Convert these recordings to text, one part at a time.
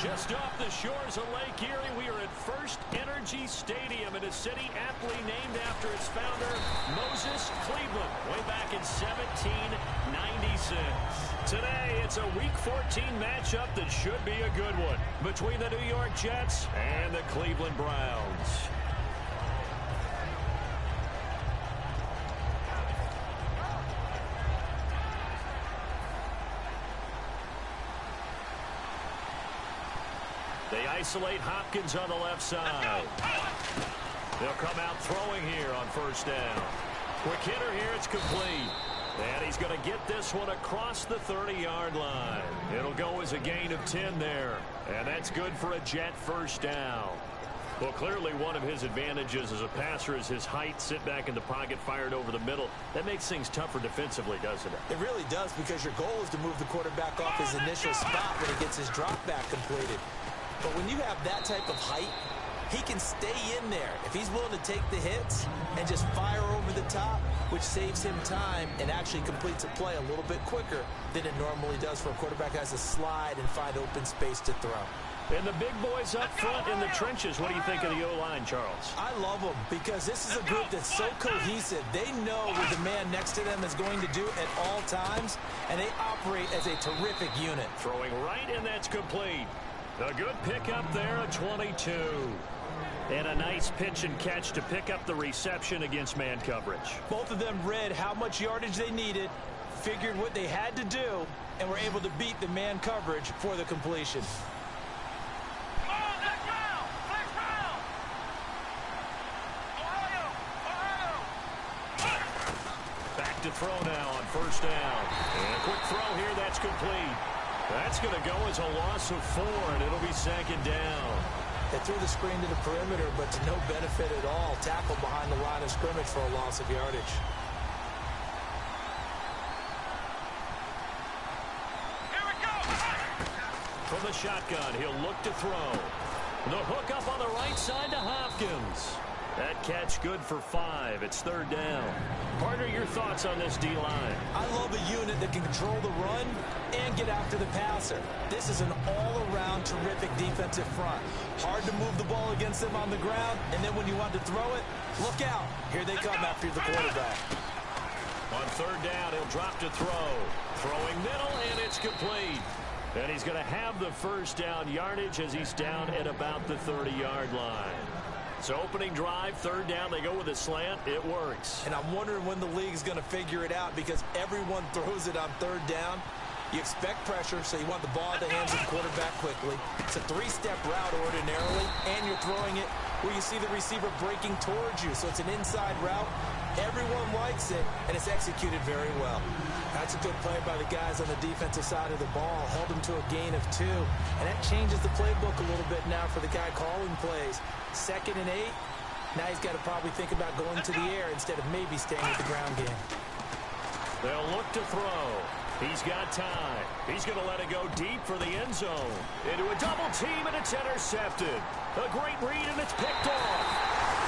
Just off the shores of Lake Erie, we are at First Energy Stadium in a city aptly named after its founder, Moses Cleveland, way back in 1796. Today, it's a Week 14 matchup that should be a good one between the New York Jets and the Cleveland Browns. They isolate Hopkins on the left side. They'll come out throwing here on first down. Quick hitter here, it's complete. And he's going to get this one across the 30-yard line. It'll go as a gain of 10 there. And that's good for a Jet first down. Well, clearly one of his advantages as a passer is his height. Sit back in the pocket, fired over the middle. That makes things tougher defensively, doesn't it? It really does, because your goal is to move the quarterback off his initial spot when he gets his drop back completed. But when you have that type of height, he can stay in there if he's willing to take the hits and just fire over the top, which saves him time and actually completes a play a little bit quicker than it normally does for a quarterback who has to slide and find open space to throw. And the big boys up front in the trenches, what do you think of the O-line, Charles? I love them because this is a group that's so cohesive. They know what the man next to them is going to do at all times, and they operate as a terrific unit. Throwing right, and that's complete. A good pickup there, a 22. And a nice pitch and catch to pick up the reception against man coverage. Both of them read how much yardage they needed, figured what they had to do, and were able to beat the man coverage for the completion. Back to throw now on first down. And a quick throw here, that's complete. That's going to go as a loss of 4, and it'll be second down. They threw the screen to the perimeter, but to no benefit at all. Tackle behind the line of scrimmage for a loss of yardage. Here we go! From the shotgun, he'll look to throw. The hook up on the right side to Hopkins. That catch good for 5. It's third down. Partner, your thoughts on this D-line? I love a unit that can control the run and get after the passer. This is an all-around terrific defensive front. Hard to move the ball against them on the ground, and then when you want to throw it, look out. Here they come after the quarterback. On third down, he'll drop to throw. Throwing middle, and it's complete. And he's going to have the first down yardage as he's down at about the 30-yard line. So opening drive, third down, they go with a slant. It works. And I'm wondering when the league's going to figure it out, because everyone throws it on third down. You expect pressure, so you want the ball in the hands of the quarterback quickly. It's a 3-step route ordinarily, and you're throwing it where you see the receiver breaking towards you. So it's an inside route. Everyone likes it, and it's executed very well. That's a good play by the guys on the defensive side of the ball. Held them to a gain of 2. And that changes the playbook a little bit now for the guy calling plays. 2nd and 8. Now he's got to probably think about going to the air instead of maybe staying with the ground game. They'll look to throw. He's got time. He's going to let it go deep for the end zone. Into a double team, and it's intercepted. A great read, and it's picked off.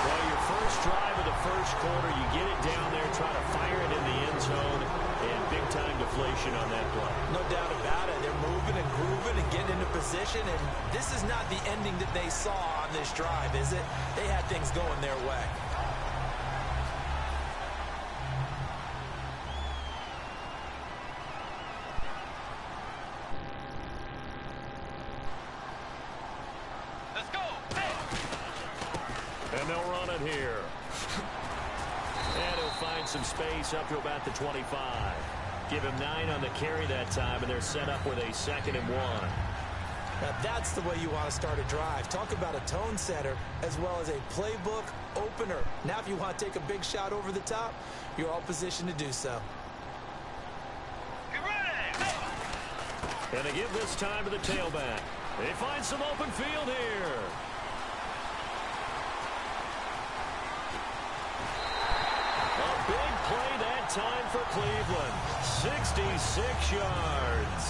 Well, your first drive of the first quarter, you get it down there, try to fire it in the end zone, and big-time deflation on that play. No doubt about it. They're moving and grooving and getting into position, and this is not the ending that they saw on this drive, is it? They had things going their way. And they'll run it here. And he'll find some space up to about the 25. Give him 9 on the carry that time, and they're set up with a 2nd and 1. Now that's the way you want to start a drive. Talk about a tone setter as well as a playbook opener. Now if you want to take a big shot over the top, you're all positioned to do so. Get ready! And they give this time to the tailback. They find some open field here. Big play that time for Cleveland. 66 yards.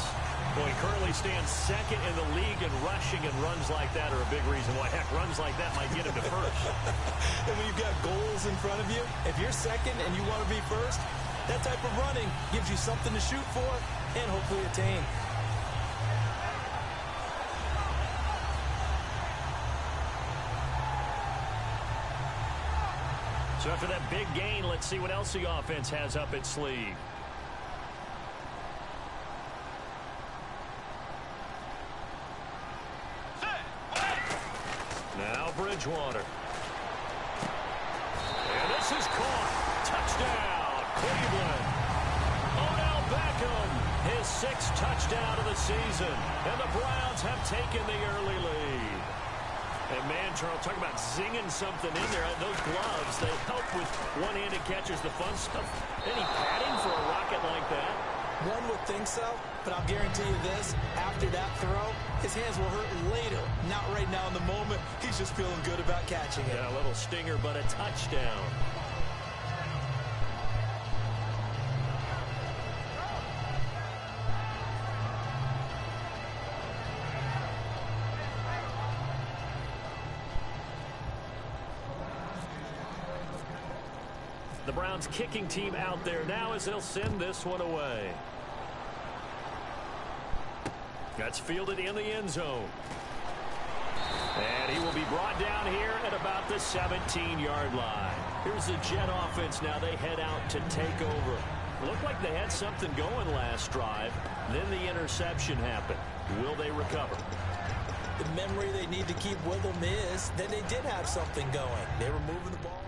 Well, he currently stands 2nd in the league in rushing, and runs like that are a big reason why. Heck, runs like that might get him to first. And when you've got goals in front of you, if you're 2nd and you want to be first, that type of running gives you something to shoot for and hopefully attain. So after that big gain, let's see what else the offense has up its sleeve. Now Bridgewater. And this is caught. Touchdown, Cleveland. Odell Beckham, his 6th touchdown of the season. And the Browns have taken the early lead. And man, Charles, talk about zinging something in there. Those gloves, they help with one-handed catches, the fun stuff. Any padding for a rocket like that? One would think so, but I'll guarantee you this. After that throw, his hands will hurt later. Not right now in the moment. He's just feeling good about catching it. Yeah, a little stinger, but a touchdown. The Browns kicking team out there now as they'll send this one away. That's fielded in the end zone. And he will be brought down here at about the 17-yard line. Here's the Jet offense now. They head out to take over. Looked like they had something going last drive. Then the interception happened. Will they recover? The memory they need to keep with them is that they did have something going. They were moving the ball.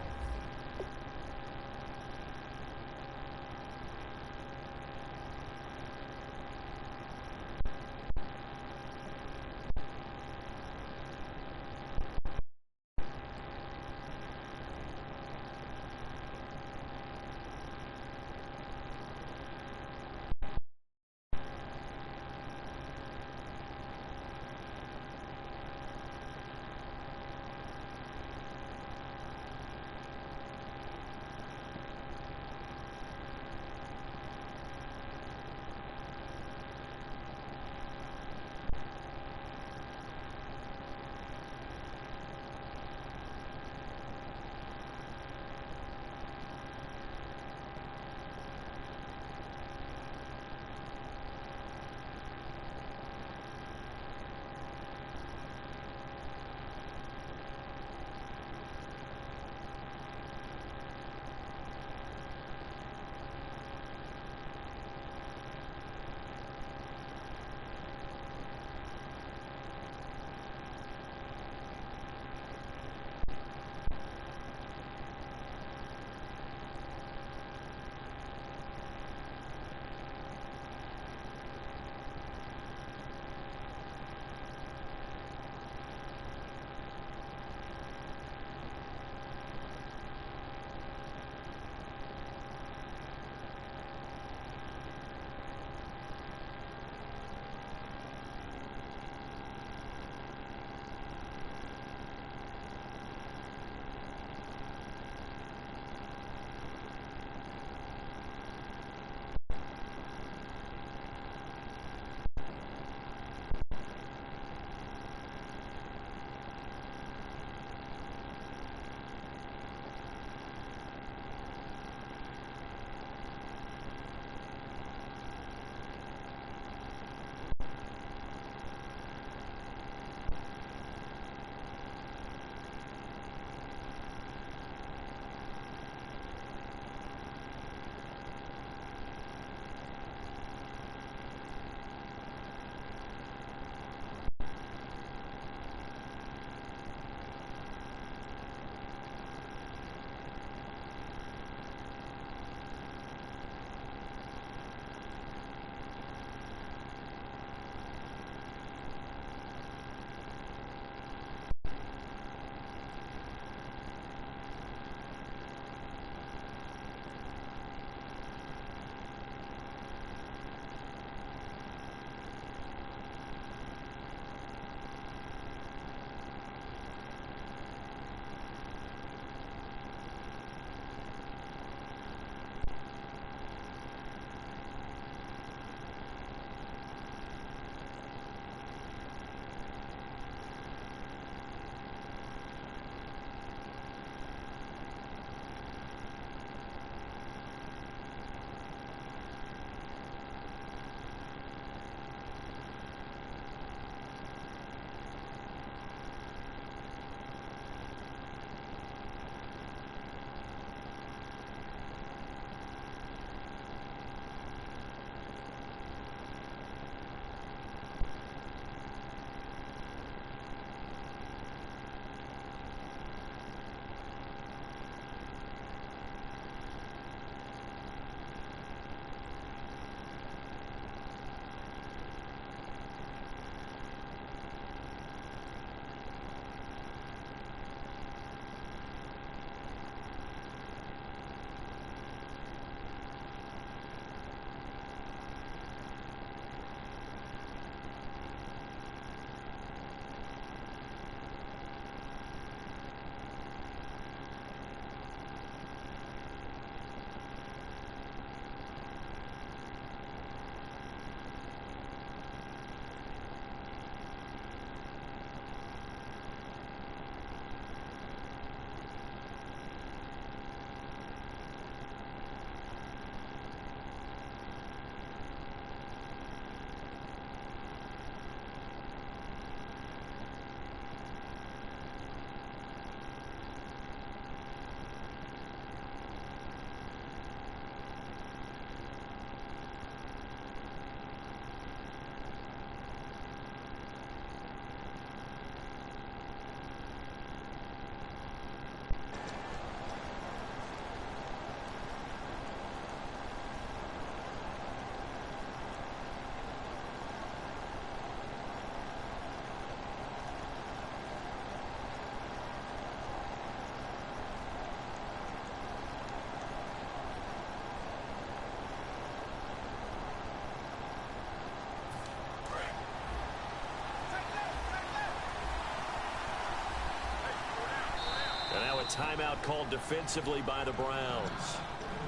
a timeout called defensively by the Browns.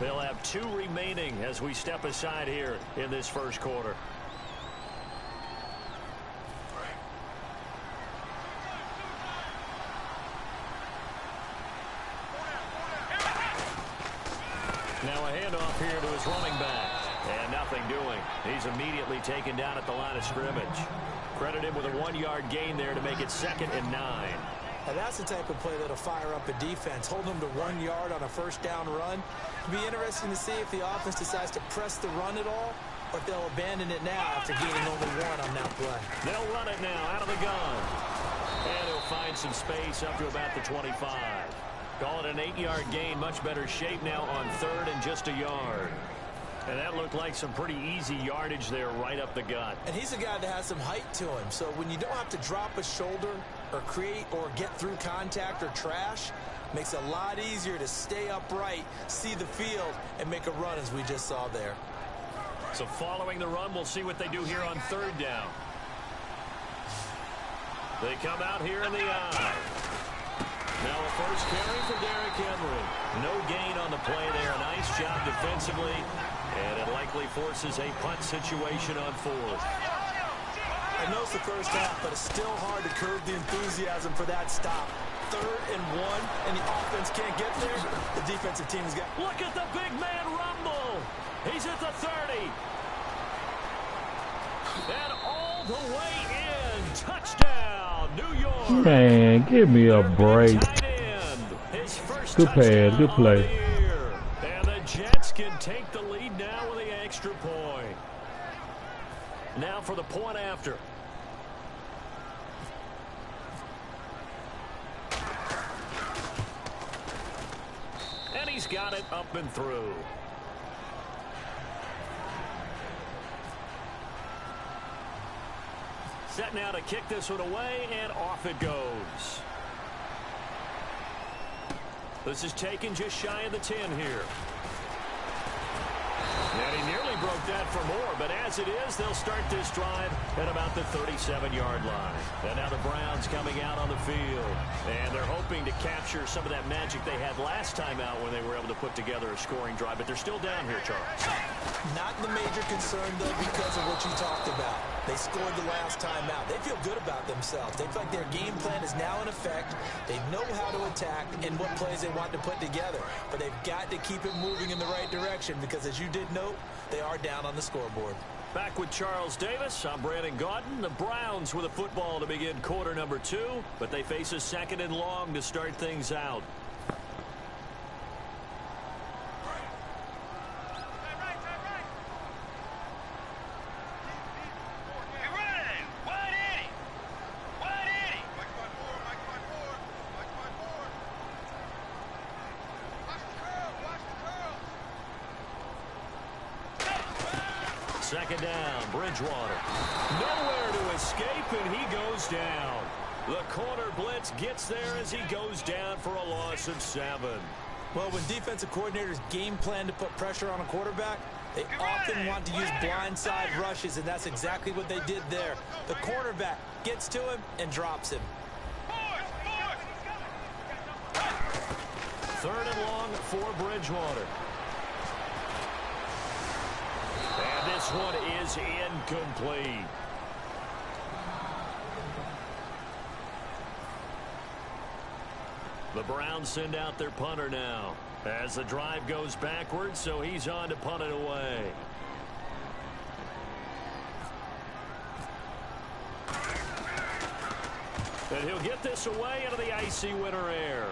They'll have 2 remaining as we step aside here in this first quarter. Now a handoff here to his running back. And nothing doing. He's immediately taken down at the line of scrimmage. Credit him with a 1-yard gain there to make it 2nd and 9. And that's the type of play that'll fire up a defense. Hold them to 1 yard on a first down run. It'll be interesting to see if the offense decides to press the run at all, or if they'll abandon it now after gaining only 1 on that play. They'll run it now out of the gun. And he'll find some space up to about the 25. Call it an 8-yard gain. Much better shape now on 3rd and just a yard. And that looked like some pretty easy yardage there right up the gut. And he's a guy that has some height to him. So when you don't have to drop a shoulder or create or get through contact or trash, makes it a lot easier to stay upright, see the field, and make a run as we just saw there. So following the run, we'll see what they do here on 3rd down. They come out here in the eye. Now a first carry for Derrick Henry. No gain on the play there. Nice job defensively. And it likely forces a punt situation on 4th. I know it's the first half, but it's still hard to curb the enthusiasm for that stop. 3rd and 1, and the offense can't get there. The defensive team has got... Look at the big man rumble. He's at the 30. And all the way in. Touchdown, New York. Man, give me a break. Good pass, good play. And the Jets can take the lead now with the extra point. Now for the point after. And he's got it up and through. Set now to kick this one away, and off it goes. This is taken just shy of the 10 here. And he nearly broke that for more, but as it is, they'll start this drive at about the 37-yard line. And now the Browns coming out on the field. And they're hoping to capture some of that magic they had last time out when they were able to put together a scoring drive. But they're still down here, Charles. Not the major concern, though, because of what you talked about. They scored the last time out. They feel good about themselves. They feel like their game plan is now in effect. They know how to attack and what plays they want to put together. But they've got to keep it moving in the right direction because, as you did note, they are down on the scoreboard. Back with Charles Davis. I'm Brandon Gaudin. The Browns with a football to begin quarter number 2, but they face a 2nd and long to start things out. Second down, Bridgewater. Nowhere to escape, and he goes down. The corner blitz gets there as he goes down for a loss of 7. Well, when defensive coordinators game plan to put pressure on a quarterback, they often want to use blindside rushes, and that's exactly what they did there. The cornerback gets to him and drops him. 3rd and long for Bridgewater. And this one is incomplete. The Browns send out their punter now as the drive goes backwards, so he's on to punt it away. And he'll get this away into the icy winter air.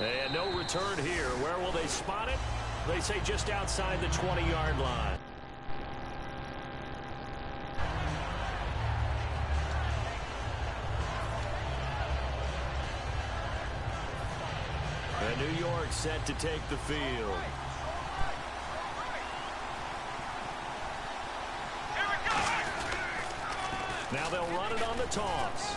And no return here. Where will they spot it? They say just outside the 20-yard line. And New York set to take the field. Now they'll run it on the toss.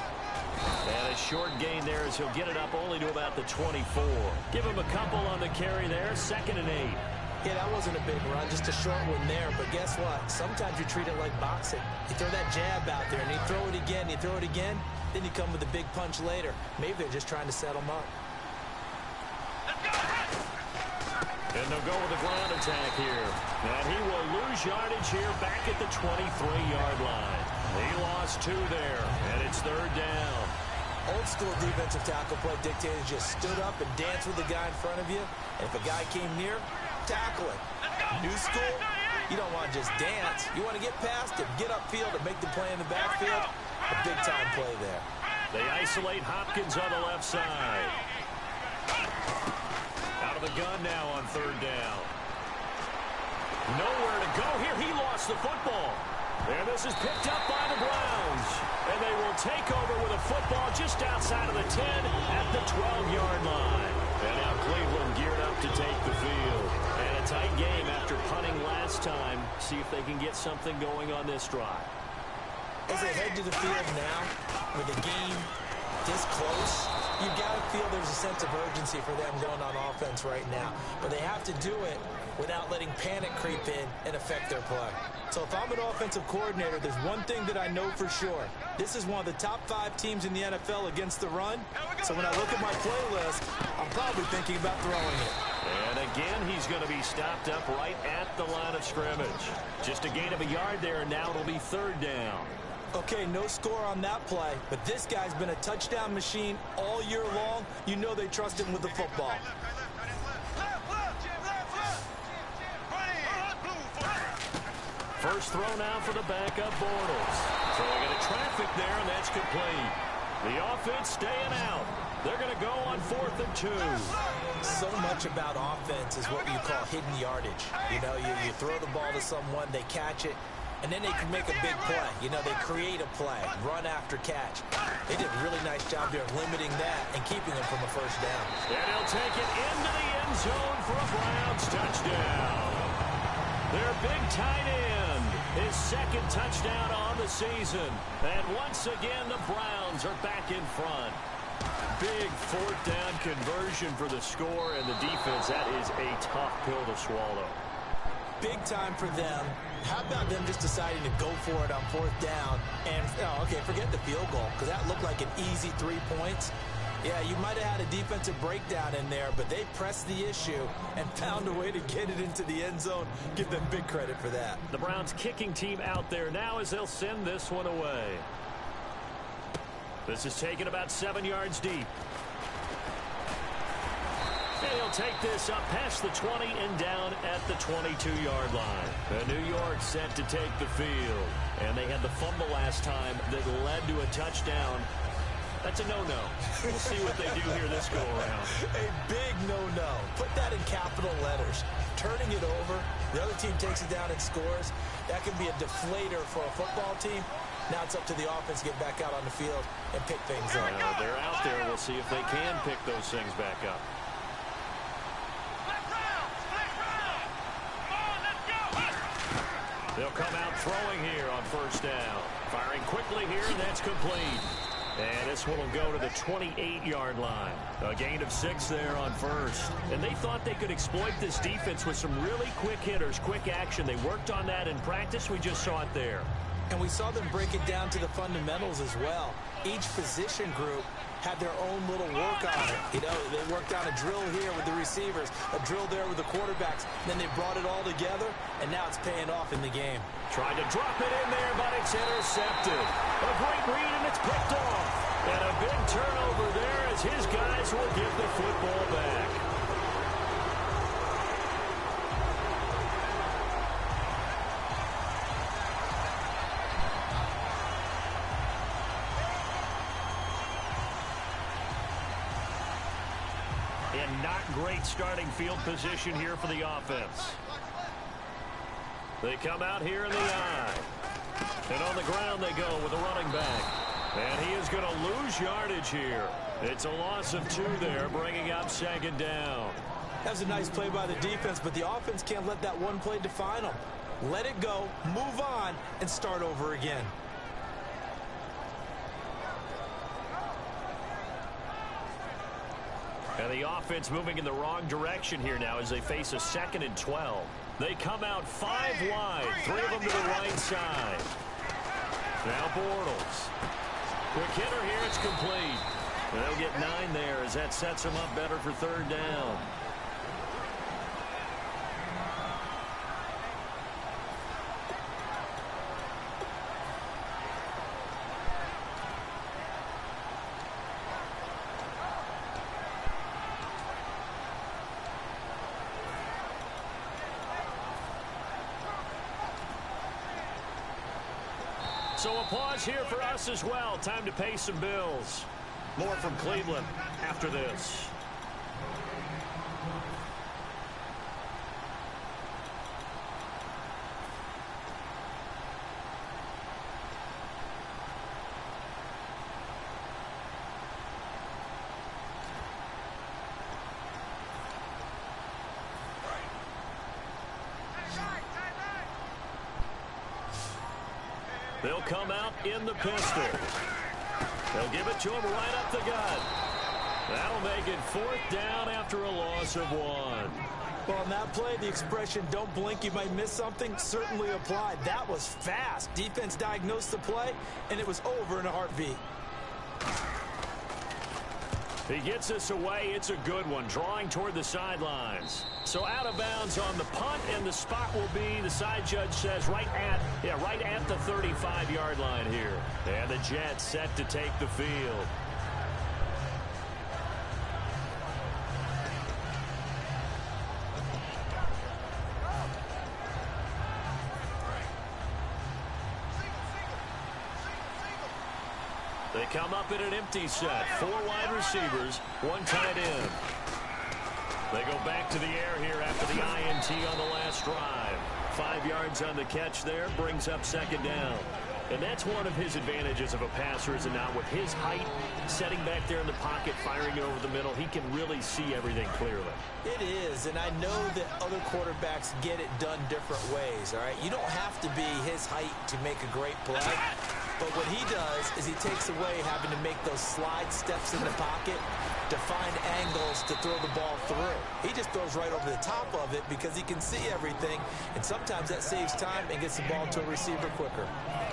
And a short gain there as he'll get it up only to about the 24. Give him a couple on the carry there. 2nd and 8. Yeah, that wasn't a big run, just a short one there. But guess what? Sometimes you treat it like boxing. You throw that jab out there, and you throw it again, then you come with a big punch later. Maybe they're just trying to set him up. And they'll go with a ground attack here. And he will lose yardage here back at the 23-yard line. He lost 2 there, and it's 3rd down. Old school defensive tackle play dictated just stood up and danced with the guy in front of you. And if a guy came near, tackle him. New school, you don't want to just dance. You want to get past him, get upfield, and make the play in the backfield. A big-time play there. They isolate Hopkins on the left side. Out of the gun now on 3rd down. Nowhere to go here. He lost the football. And this is picked up by the Browns. And they will take over with a football just outside of the 10 at the 12-yard line. And now Cleveland geared up to take the field. And a tight game after punting last time. See if they can get something going on this drive. As they head to the field now, with the game this close, you've got to feel there's a sense of urgency for them going on offense right now. But they have to do it without letting panic creep in and affect their play. So if I'm an offensive coordinator, there's one thing that I know for sure. This is one of the top 5 teams in the NFL against the run. So when I look at my playlist, I'm probably thinking about throwing it. And again, he's going to be stopped up right at the line of scrimmage. Just a gain of a yard there, and now it'll be 3rd down. Okay, no score on that play, but this guy's been a touchdown machine all year long. You know they trust him with the football. First throw now for the backup Bortles. Throwing into traffic there, and that's complete. The offense staying out. They're going to go on 4th and 2. So much about offense is what you call hidden yardage. You know, you throw the ball to someone, they catch it, and then they can make a big play. You know, they create a play, run after catch. They did a really nice job there of limiting that and keeping them from a first down. And he'll take it into the end zone for a Browns touchdown. Their big tight end, his 2nd touchdown on the season. And once again, the Browns are back in front. Big 4th down conversion for the score, and the defense, that is a tough pill to swallow. Big time for them. How about them just deciding to go for it on 4th down? And, okay, forget the field goal, because that looked like an easy 3 points. Yeah, you might have had a defensive breakdown in there, but they pressed the issue and found a way to get it into the end zone. Give them big credit for that. The Browns kicking team out there now as they'll send this one away. This is taken about 7 yards deep. And he'll take this up past the 20 and down at the 22-yard line. And New York set to take the field. And they had the fumble last time that led to a touchdown. That's a no-no. We'll see what they do here this go-around. A big no-no. Put that in capital letters. Turning it over, the other team takes it down and scores. That can be a deflator for a football team. Now it's up to the offense to get back out on the field and pick things up. They're out there. We'll see if they can pick those things back up. They'll come out throwing here on 1st down. Firing quickly here, and that's complete. And this one will go to the 28-yard line. A gain of 6 there on 1st. And they thought they could exploit this defense with some really quick hitters, quick action. They worked on that in practice. We just saw it there. And we saw them break it down to the fundamentals as well. Each position group had their own little work on it. You know, they worked on a drill here with the receivers, a drill there with the quarterbacks. Then they brought it all together, and now it's paying off in the game. Tried to drop it in there, but it's intercepted. A great read, and it's picked off. And a big turnover there as his guys will give the football back. And not great starting field position here for the offense. They come out here in the eye. And on the ground they go with a running back. And he is going to lose yardage here. It's a loss of 2 there, bringing up 2nd down. That was a nice play by the defense, but the offense can't let that one play define them. Let it go, move on, and start over again. And the offense moving in the wrong direction here now as they face a 2nd and 12. They come out 5 wide, 3 of them to the right side. Now Bortles. Quick hitter here, it's complete. They'll get 9 there as that sets them up better for third down. So a pause here for us as well. Time to pay some bills. More from Cleveland after this. They'll come out in the pistol. They'll give it to him right up the gut. That'll make it 4th down after a loss of 1. Well, on that play, the expression, don't blink, you might miss something, certainly applied. That was fast. Defense diagnosed the play, and it was over in a heartbeat. He gets this away. It's a good one, drawing toward the sidelines. So out of bounds on the punt, and the spot will be, the side judge says, right at the 35-yard line here. And the Jets set to take the field. They come up in an empty set. 4 wide receivers, 1 tight end. They go back to the air here after the INT on the last drive. 5 yards on the catch there, brings up 2nd down. And that's one of his advantages of a passer, is it not? With his height, setting back there in the pocket, firing it over the middle, he can really see everything clearly. It is, and I know that other quarterbacks get it done different ways, all right? You don't have to be his height to make a great play. But what he does is he takes away having to make those slide steps in the pocket to find angles to throw the ball through. He just throws right over the top of it because he can see everything, and sometimes that saves time and gets the ball to a receiver quicker.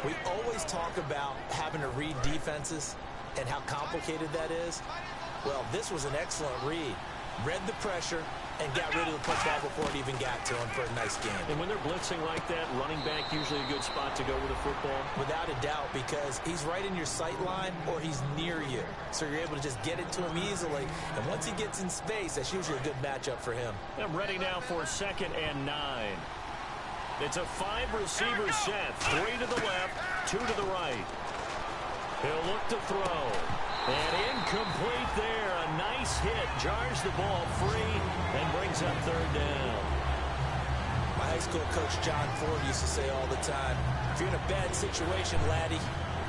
We always talk about having to read defenses and how complicated that is. Well, this was an excellent read. Read the pressure and got rid of the football before it even got to him for a nice game. And when they're blitzing like that, running back usually a good spot to go with a football? Without a doubt, because he's right in your sight line or he's near you. So you're able to just get it to him easily. And once he gets in space, that's usually a good matchup for him. I'm ready now for 2nd and 9. It's a 5-receiver set. 3 to the left, 2 to the right. He'll look to throw. And incomplete there. A nice hit. Jars the ball free and brings up 3rd down. My high school coach, John Ford, used to say all the time, if you're in a bad situation, laddie,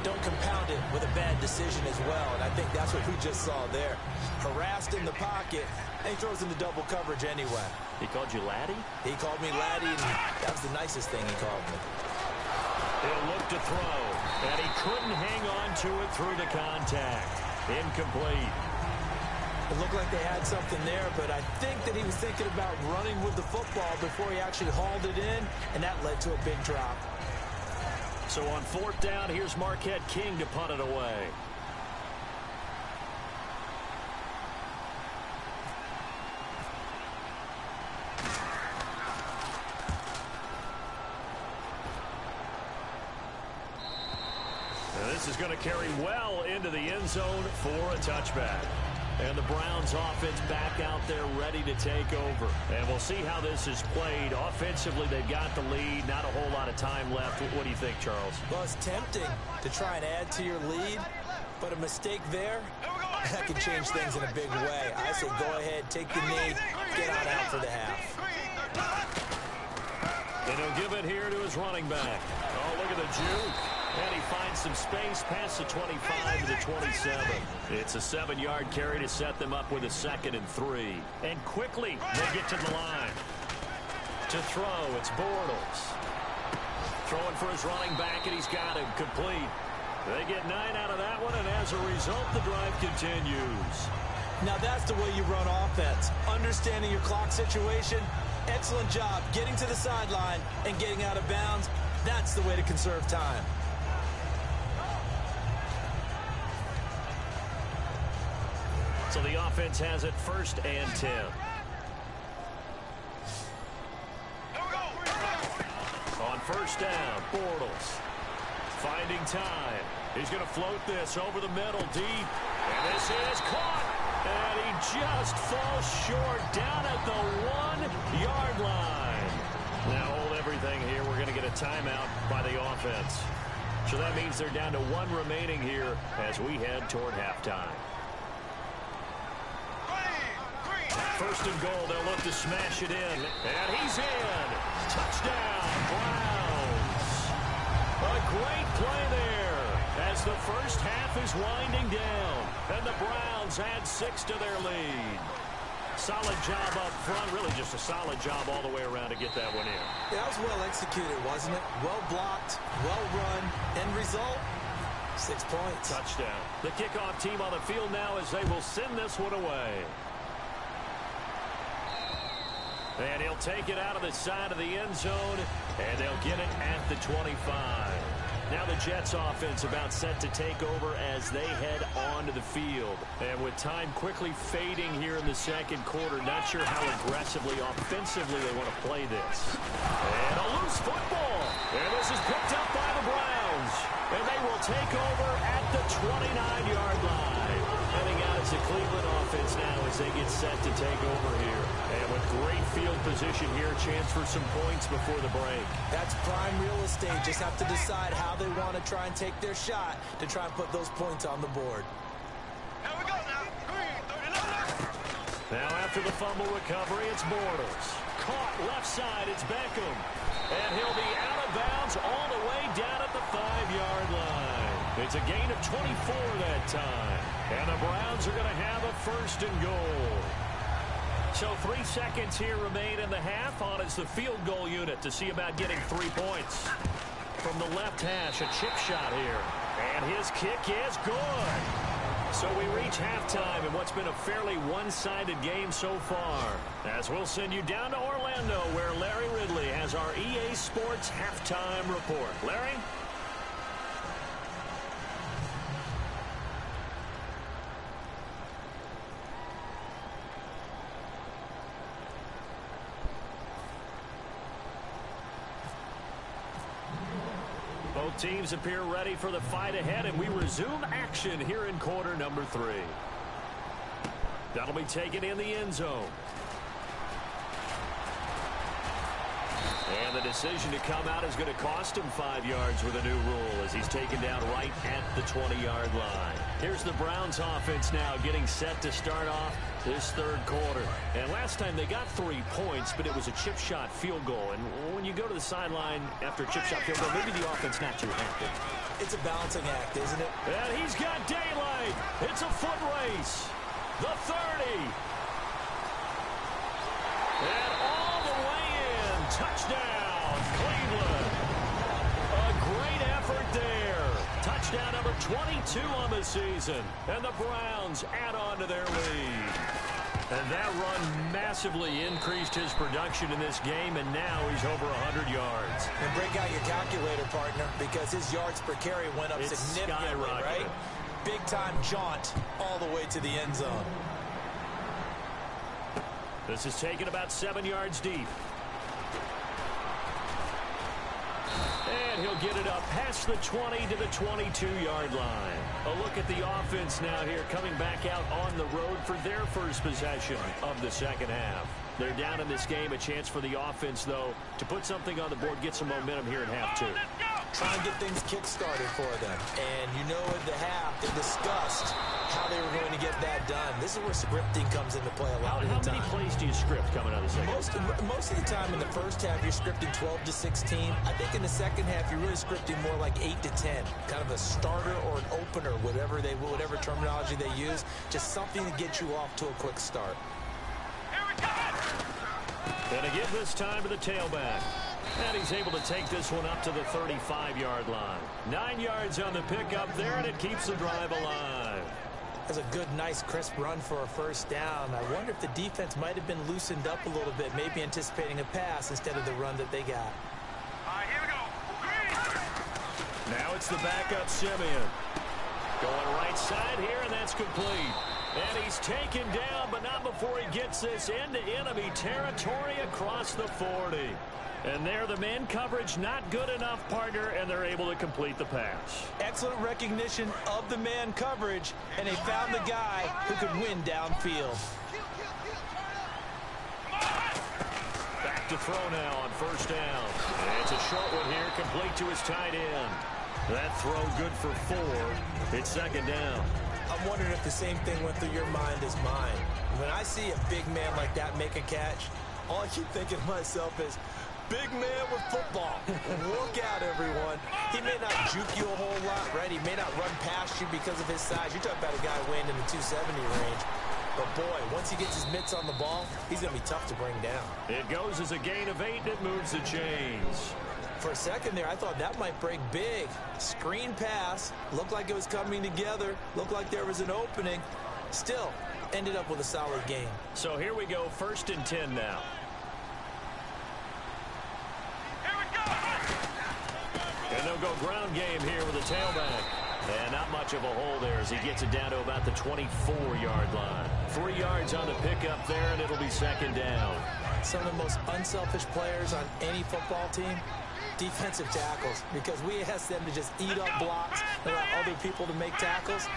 don't compound it with a bad decision as well. And I think that's what we just saw there. Harassed in the pocket, and he throws into double coverage anyway. He called you laddie? He called me laddie, and that was the nicest thing he called me. He'll look to throw, and he couldn't hang on to it through the contact. Incomplete. It looked like they had something there, but I think that he was thinking about running with the football before he actually hauled it in, and that led to a big drop. So on 4th down, here's Marquette King to punt it away. This is going to carry well into the end zone for a touchback. And the Browns offense back out there ready to take over. And we'll see how this is played. Offensively, they've got the lead. Not a whole lot of time left. What do you think, Charles? Well, it's tempting to try and add to your lead, but a mistake there, that could change things in a big way. I say go ahead, take the knee, get on out for the half. And he'll give it here to his running back. Oh, look at the juke. And he finds some space past the 25 to the 27. It's a 7-yard carry to set them up with a 2nd and 3. And quickly, they get to the line. To throw, it's Bortles. Throwing for his running back, and he's got him complete. They get 9 out of that one, and as a result, the drive continues. Now that's the way you run offense. Understanding your clock situation. Excellent job getting to the sideline and getting out of bounds. That's the way to conserve time. So the offense has it 1st and 10. On 1st down, Bortles finding time. He's going to float this over the middle deep. And this is caught. And he just falls short down at the 1-yard line. Now hold everything here. We're going to get a timeout by the offense. So that means they're down to 1 remaining here as we head toward halftime. 1st and goal. They'll look to smash it in. And he's in. Touchdown, Browns. A great play there as the first half is winding down. And the Browns add 6 to their lead. Solid job up front. Really just a solid job all the way around to get that one in. Yeah, that was well executed, wasn't it? Well blocked, well run. End result, 6 points. Touchdown. The kickoff team on the field now as they will send this one away. And he'll take it out of the side of the end zone, and they'll get it at the 25. Now the Jets offense about set to take over as they head onto the field. And with time quickly fading here in the second quarter, not sure how aggressively, offensively they want to play this. And a loose football. And this is picked up by the Browns. And they will take over at the 29-yard line. Heading out as the Cleveland offense now as they get set to take over here. And with great field position here, chance for some points before the break. That's prime real estate. Just have to decide how they want to try and take their shot to try and put those points on the board. Here we go now. Now after the fumble recovery, it's Bortles. Caught left side, it's Beckham. And he'll be out of bounds all the way down at the 5-yard line. It's a gain of 24 that time. And the Browns are going to have a 1st and goal. So 3 seconds here remain in the half. On is the field goal unit to see about getting 3 points. From the left hash, a chip shot here. And his kick is good. So we reach halftime in what's been a fairly one-sided game so far. As we'll send you down to Orlando where Larry Ridley has our EA Sports halftime report. Larry? Both teams appear ready for the fight ahead, and we resume action here in quarter number 3. That'll be taken in the end zone. And the decision to come out is going to cost him 5 yards with a new rule as he's taken down right at the 20-yard line. Here's the Browns offense now getting set to start off this third quarter. And last time they got 3 points, but it was a chip shot field goal. And when you go to the sideline after a chip shot field goal, maybe the offense not too happy. It's a balancing act, isn't it? And he's got daylight. It's a foot race. The 30. And all the way in. Touchdown, Cleveland. A great effort there. Touchdown number 22 on the season. And the Browns add on to their lead. And that run massively increased his production in this game, and now he's over 100 yards. And break out your calculator, partner, because his yards per carry went up significantly, right? Big-time jaunt all the way to the end zone. This is taken about 7 yards deep. And he'll get it up past the 20 to the 22-yard line. A look at the offense now here coming back out on the road for their first possession of the second half. They're down in this game. A chance for the offense, though, to put something on the board, get some momentum here in half 2. Try and get things kick-started for them. And you know at the half, they discussed how they were going to get that done. This is where scripting comes into play a lot of the time. How many plays do you script coming out of the second? Most of the time in the first half, you're scripting 12 to 16. I think in the second half, you're really scripting more like 8 to 10. Kind of a starter or an opener, whatever terminology they use. Just something to get you off to a quick start. And to give this time to the tailback. And he's able to take this one up to the 35-yard line. 9 yards on the pickup there, and it keeps the drive alive. That's a good, nice, crisp run for a first down. I wonder if the defense might have been loosened up a little bit, maybe anticipating a pass instead of the run that they got. All right, here we go. Now it's the backup Simeon. Going right side here, and that's complete. And he's taken down, but not before he gets this into enemy territory across the 40. And there, the man coverage not good enough, partner, and they're able to complete the pass. Excellent recognition of the man coverage, and they found the guy who could win downfield. Back to throw now on first down. And it's a short one here, complete to his tight end. That throw good for 4. It's second down. I'm wondering if the same thing went through your mind as mine. When I see a big man like that make a catch, all I keep thinking to myself is, big man with football. Look out, everyone. He may not juke you a whole lot, right? He may not run past you because of his size. You're talking about a guy weighing in the 270 range. But, boy, once he gets his mitts on the ball, he's going to be tough to bring down. It goes as a gain of 8, and it moves the chains. For a second there, I thought that might break big. Screen pass. Looked like it was coming together. Looked like there was an opening. Still, ended up with a solid game. So here we go, 1st and 10 now. And they'll go ground game here with a tailback. And not much of a hole there as he gets it down to about the 24-yard line. 3 yards on the pickup there, and it'll be second down. Some of the most unselfish players on any football team, defensive tackles, because we ask them to just eat up blocks and allow other people to make tackles.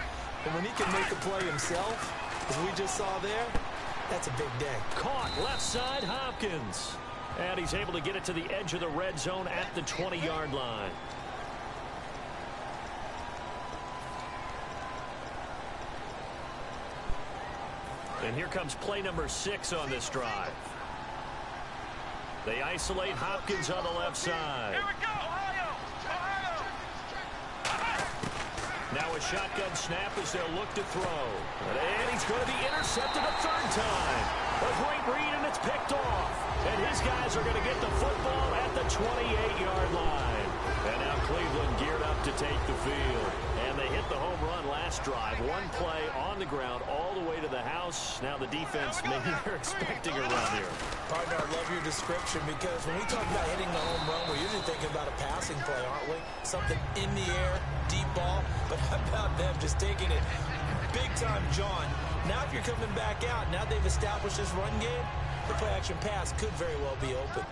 And when he can make a play himself, as we just saw there, that's a big day. Caught left side, Hopkins. And he's able to get it to the edge of the red zone at the 20-yard line. And here comes play number 6 on this drive. They isolate Hopkins on the left side. Here we go, Ohio! Now a shotgun snap as they'll look to throw. And he's going to be intercepted a 3rd time. A great read, and it's picked off. And his guys are going to get the football at the 28-yard line. And now Cleveland geared up to take the field. And they hit the home run last drive. 1 play on the ground all the way to the house. Now the defense, maybe they're expecting a run here. Partner, I love your description because when we talk about hitting the home run, we're usually thinking about a passing play, aren't we? Something in the air, deep ball. But how about them just taking it big time, John? Now if you're coming back out, now they've established this run game, the play-action pass could very well be open.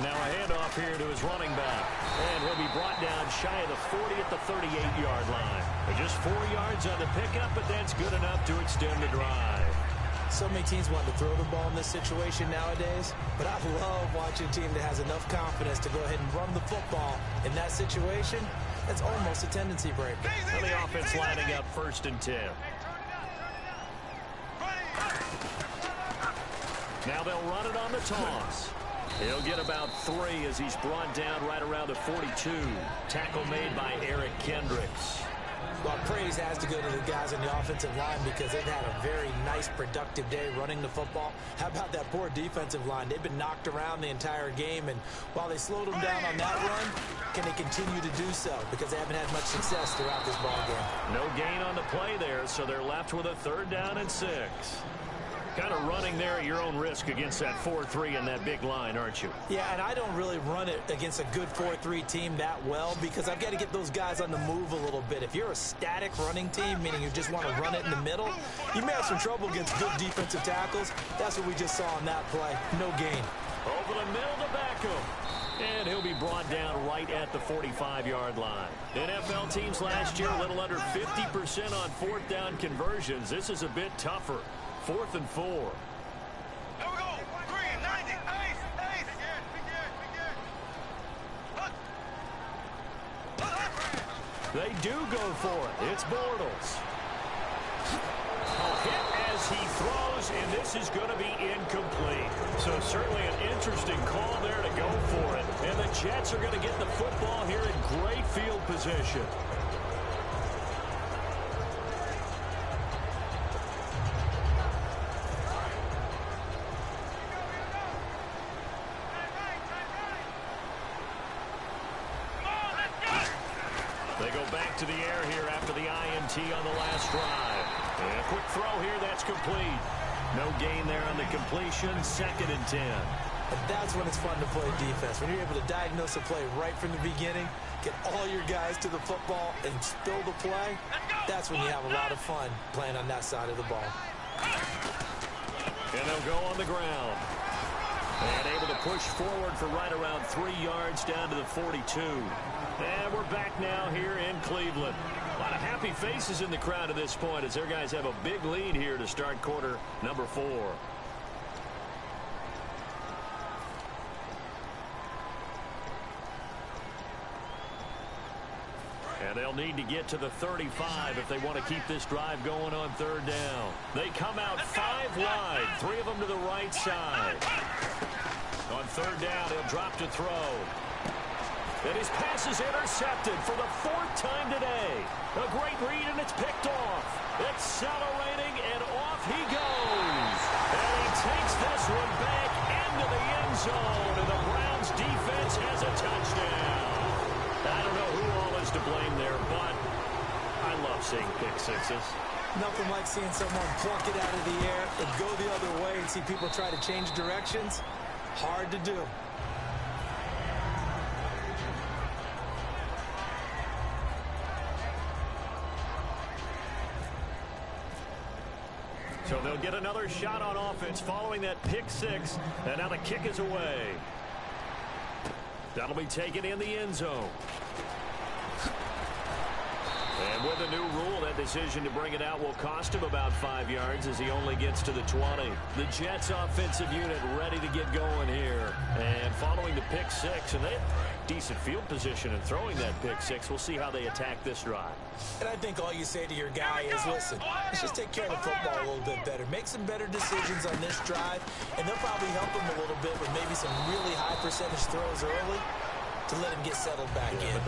Now a handoff here to his running back. And he'll be brought down shy of the 40 at the 38-yard line. Just 4 yards on the pickup, but that's good enough to extend the drive. So many teams want to throw the ball in this situation nowadays, but I love watching a team that has enough confidence to go ahead and run the football. In that situation, that's almost a tendency breaker. And the offense lining up 1st and 10. Now they'll run it on the toss. He'll get about 3 as he's brought down right around the 42. Tackle made by Eric Kendricks. Well, praise has to go to the guys on the offensive line because they've had a very nice, productive day running the football. How about that poor defensive line? They've been knocked around the entire game, and while they slowed them down on that run, can they continue to do so? Because they haven't had much success throughout this ball game. No gain on the play there, so they're left with a 3rd down and 6. Kind of running there at your own risk against that 4-3 and that big line, aren't you? Yeah, and I don't really run it against a good 4-3 team that well because I've got to get those guys on the move a little bit. If you're a static running team, meaning you just want to run it in the middle, you may have some trouble against good defensive tackles. That's what we just saw on that play. No gain. Over the middle to Beckham. And he'll be brought down right at the 45-yard line. NFL teams last year a little under 50% on 4th down conversions. This is a bit tougher. 4th and 4. Here we go. Green, 90. Ace. They do go for it. It's Bortles. A hit as he throws, and this is going to be incomplete. So certainly an interesting call there to go for it. And the Jets are going to get the football here in great field position. They go back to the air here after the INT on the last drive. And a quick throw here, that's complete. No gain there on the completion, 2nd and 10. And that's when it's fun to play defense. When you're able to diagnose a play right from the beginning, get all your guys to the football, and spill the play, that's when you have a lot of fun playing on that side of the ball. And they'll go on the ground. And able to push forward for right around 3 yards down to the 42. And we're back now here in Cleveland. A lot of happy faces in the crowd at this point as their guys have a big lead here to start quarter number 4. And they'll need to get to the 35 if they want to keep this drive going on third down. They come out 5 wide, 3 of them to the right side. On third down, he'll drop to throw. And his pass is intercepted for the 4th time today. A great read, and it's picked off. Accelerating, and off he goes. And he takes this one back into the end zone, and the Browns defense has a touchdown. I don't know who all is to blame there, but I love seeing pick sixes. Nothing like seeing someone pluck it out of the air and go the other way and see people try to change directions. Hard to do. So they'll get another shot on offense following that pick six, and now the kick is away. That'll be taken in the end zone. And with a new rule, that decision to bring it out will cost him about 5 yards as he only gets to the 20. The Jets offensive unit ready to get going here. And following the pick six, and they have decent field position and throwing that pick six. We'll see how they attack this drive. And I think all you say to your guy is, listen, let's just take care of the football a little bit better. Make some better decisions on this drive, and they'll probably help him a little bit with maybe some really high percentage throws early to let him get settled back in. But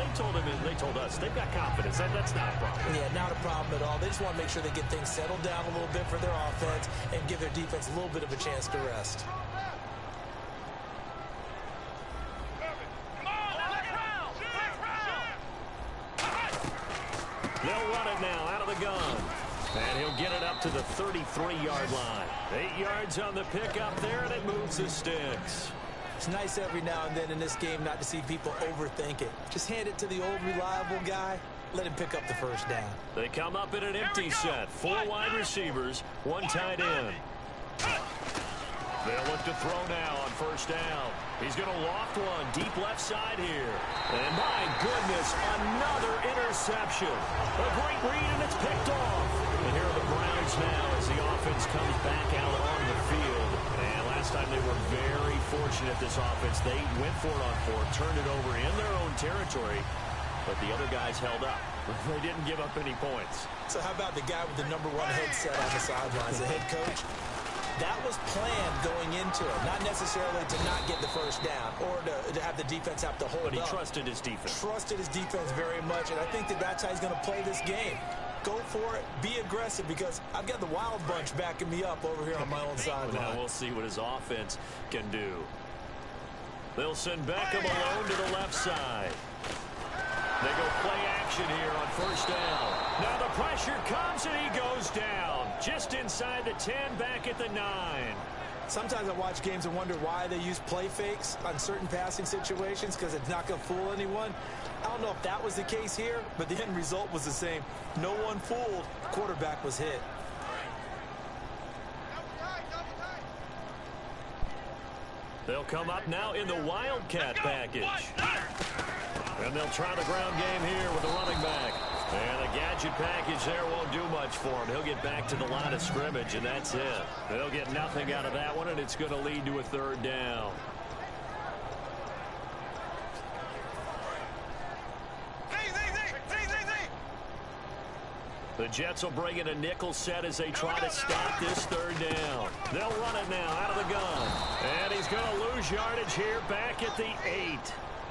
they told us they've got confidence. That's not a problem. Yeah, not a problem at all. They just want to make sure they get things settled down a little bit for their offense and give their defense a little bit of a chance to rest. They'll run it now out of the gun. And he'll get it up to the 33-yard line. 8 yards on the pickup there, and it moves the sticks. It's nice every now and then in this game not to see people overthink it. Just hand it to the old reliable guy. Let him pick up the first down. They come up in an empty set. 4 wide receivers, 1 tight end. They'll look to throw now on first down. He's going to loft one deep left side here. And my goodness, another interception. A great read, and it's picked off. And here are the Browns now as the offense comes back out on the field. And last time they were very fortunate, this offense. They went for it on 4, turned it over in their own territory. But the other guys held up. They didn't give up any points. So how about the guy with the #1 headset on the sidelines, the head coach? That was planned going into it, not necessarily to not get the first down or to have the defense have to hold up. But he trusted his defense. Trusted his defense very much, and I think that's how he's going to play this game. Go for it, be aggressive, because I've got the wild bunch backing me up over here on my own sideline. Now we'll see what his offense can do. They'll send Beckham alone to the left side. They go play action here on first down. Now the pressure comes, and he goes down. Just inside the 10, back at the 9. Sometimes I watch games and wonder why they use play fakes on certain passing situations, because it's not going to fool anyone. I don't know if that was the case here, but the end result was the same. No one fooled. The quarterback was hit. They'll come up now in the Wildcat package. And they'll try the ground game here with the running back. And the gadget package there won't do much for him. He'll get back to the line of scrimmage, and that's it. They'll get nothing out of that one, and it's going to lead to a third down. The Jets will bring in a nickel set as they try to stop this third down. They'll run it now out of the gun. And he's going to lose yardage here back at the 8.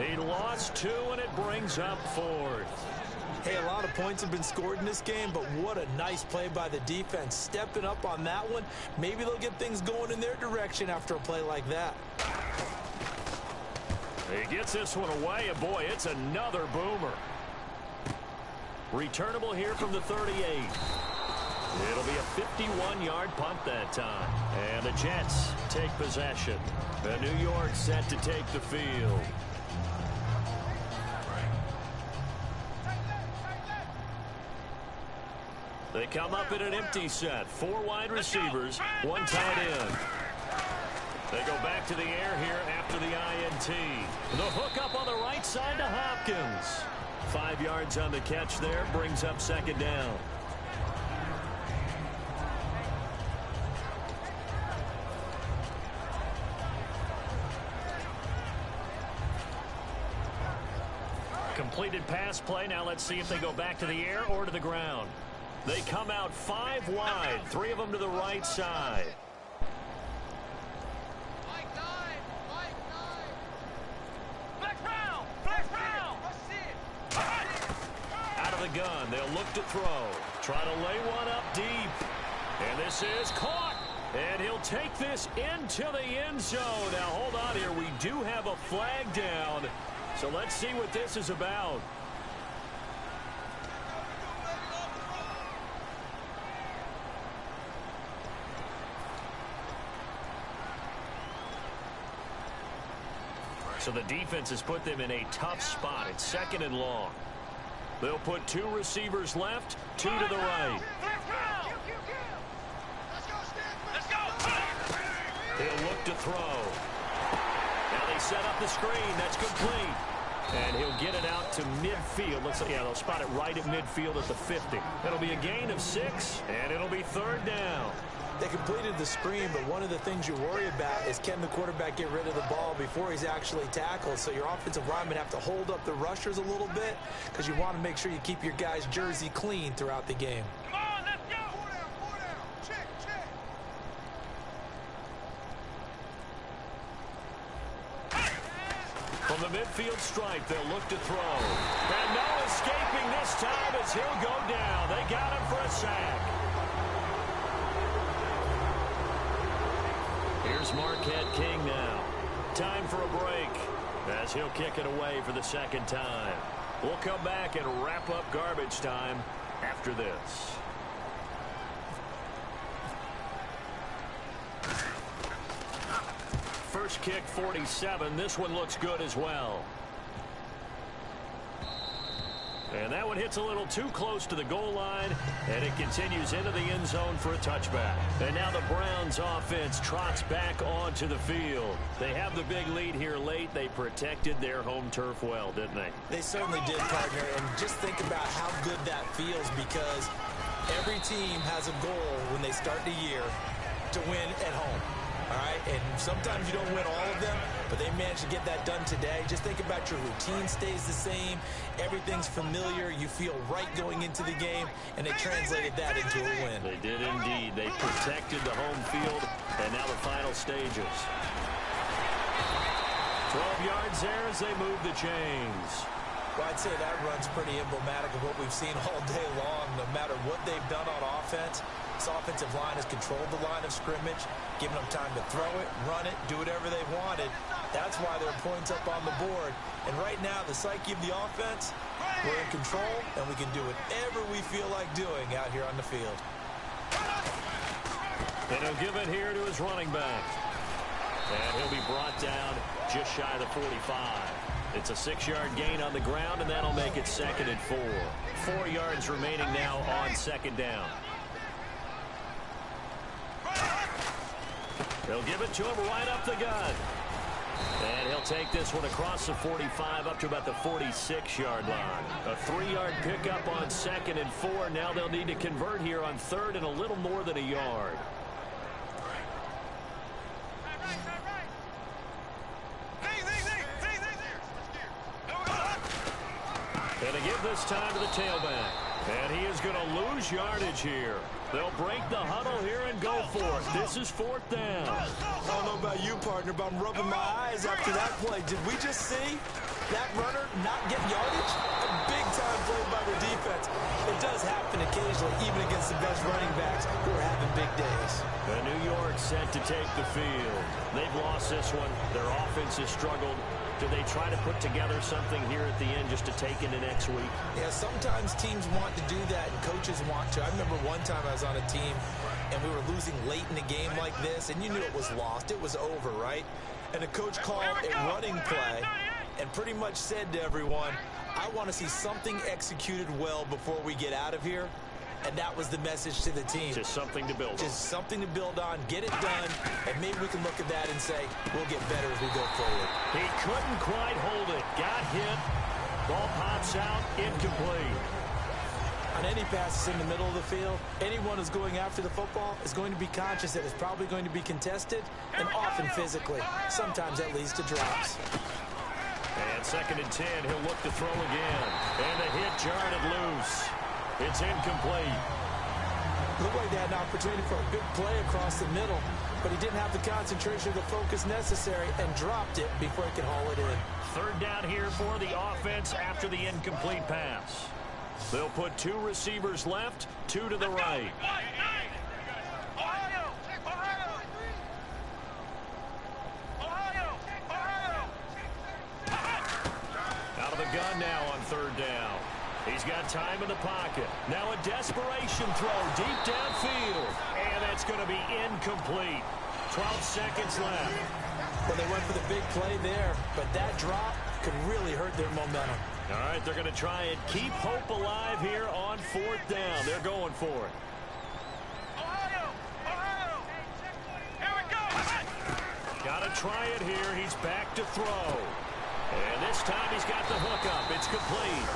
He lost 2, and it brings up 4th. Hey, a lot of points have been scored in this game, but what a nice play by the defense. Stepping up on that one. Maybe they'll get things going in their direction after a play like that. He gets this one away, and boy, it's another boomer. Returnable here from the 38. It'll be a 51-yard punt that time. And the Jets take possession. The New York set to take the field. They come up in an empty set. 4 wide receivers, 1 tight end. They go back to the air here after the INT. The hook up on the right side to Hopkins. 5 yards on the catch there, brings up second down. Completed pass play. Now let's see if they go back to the air or to the ground. They come out 5 wide, 3 of them to the right side. Out of the gun, they'll look to throw. Try to lay one up deep. And this is caught. And he'll take this into the end zone. Now hold on here. We do have a flag down. So let's see what this is about. So the defense has put them in a tough spot. It's 2nd and long. They'll put 2 receivers left, 2 to the right. He'll look to throw. Now they set up the screen. That's complete. And he'll get it out to midfield. They'll spot it right at midfield at the 50. It'll be a gain of 6, and it'll be 3rd down. They completed the screen, but one of the things you worry about is can the quarterback get rid of the ball before he's actually tackled. So your offensive linemen have to hold up the rushers a little bit because you want to make sure you keep your guys' jersey clean throughout the game. Come on, let's go. 4 down. Check. From the midfield stripe, they'll look to throw. And no escaping this time as he'll go down. They got him for a sack. Here's Marquette King now. Time for a break as he'll kick it away for the 2nd time. We'll come back and wrap up garbage time after this. First kick, 47. This one looks good as well. And that one hits a little too close to the goal line, and it continues into the end zone for a touchback. And now the Browns offense trots back onto the field. They have the big lead here late. They protected their home turf well, didn't they? They certainly did, partner. And just think about how good that feels because every team has a goal when they start the year to win at home. All right, and sometimes you don't win all of them, but they managed to get that done today. Just think about your routine stays the same. Everything's familiar. You feel right going into the game, and they translated that into a win. They did indeed. They protected the home field, and now the final stages. 12 yards there as they move the chains. Well, I'd say that run's pretty emblematic of what we've seen all day long. No matter what they've done on offense, this offensive line has controlled the line of scrimmage, given them time to throw it, run it, do whatever they wanted. That's why there are points up on the board. And right now, the psyche of the offense, we're in control, and we can do whatever we feel like doing out here on the field. And he'll give it here to his running back. And he'll be brought down just shy of the 45. It's a 6-yard gain on the ground, and that'll make it 2nd and 4. 4 yards remaining now on 2nd down. They'll give it to him right up the gut. And he'll take this one across the 45 up to about the 46-yard line. A 3-yard pickup on 2nd and 4. Now they'll need to convert here on 3rd and a little more than a yard. And they give this time to the tailback. And he is going to lose yardage here. They'll break the huddle here and go for it. This is 4th down. I don't know about you, partner, but I'm rubbing my eyes after that play. Did we just see that runner not get yardage? A big-time play by the defense. It does happen occasionally, even against the best running backs who are having big days. The New York set to take the field. They've lost this one. Their offense has struggled. do they try to put together something here at the end just to take into next week? Yeah, sometimes teams want to do that and coaches want to. I remember one time I was on a team and we were losing late in the game like this, and you knew it was lost. It was over, right? And the coach called a running play and pretty much said to everyone, I want to see something executed well before we get out of here. And that was the message to the team. Just something to build on. Just something to build on, get it done, and maybe we can look at that and say, we'll get better as we go forward. He couldn't quite hold it. Got hit. Ball pops out. Incomplete. On any passes in the middle of the field, anyone who's going after the football is going to be conscious that it's probably going to be contested, and often physically. Sometimes that leads to drops. And 2nd and 10, he'll look to throw again. And the hit jarred it loose. It's incomplete. Looked like they had an opportunity for a big play across the middle, but he didn't have the concentration or the focus necessary and dropped it before he could haul it in. 3rd down here for the offense after the incomplete pass. They'll put 2 receivers left, 2 to the right. Out of the gun now on 3rd down. He's got time in the pocket. Now a desperation throw deep downfield. And that's going to be incomplete. 12 seconds left. Well, they went for the big play there, but that drop could really hurt their momentum. All right, they're going to try and keep hope alive here on 4th down. They're going for it. Here we go. Got to try it here. He's back to throw. And this time he's got the hook up. It's complete.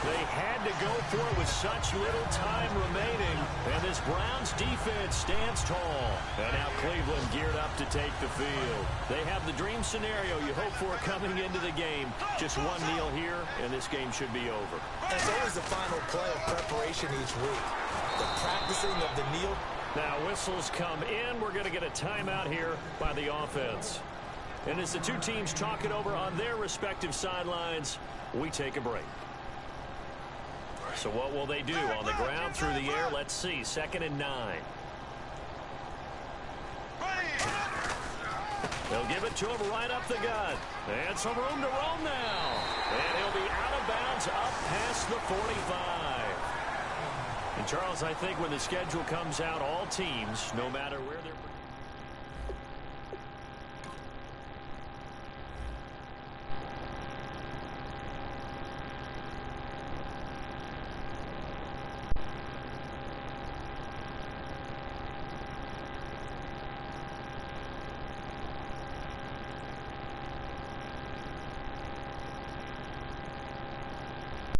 They had to go for it with such little time remaining. And this Browns defense stands tall. And now Cleveland geared up to take the field. They have the dream scenario you hope for coming into the game. Just one kneel here, and this game should be over. And it's always the final play of preparation each week. The practicing of the kneel. Now whistles come in. We're going to get a timeout here by the offense. And as the two teams talk it over on their respective sidelines, we take a break. So what will they do? On the ground, through the air? Let's see. 2nd and 9. They'll give it to him right up the gut. And some room to roam now. And he'll be out of bounds up past the 45. And Charles, I think when the schedule comes out, all teams, no matter where they're...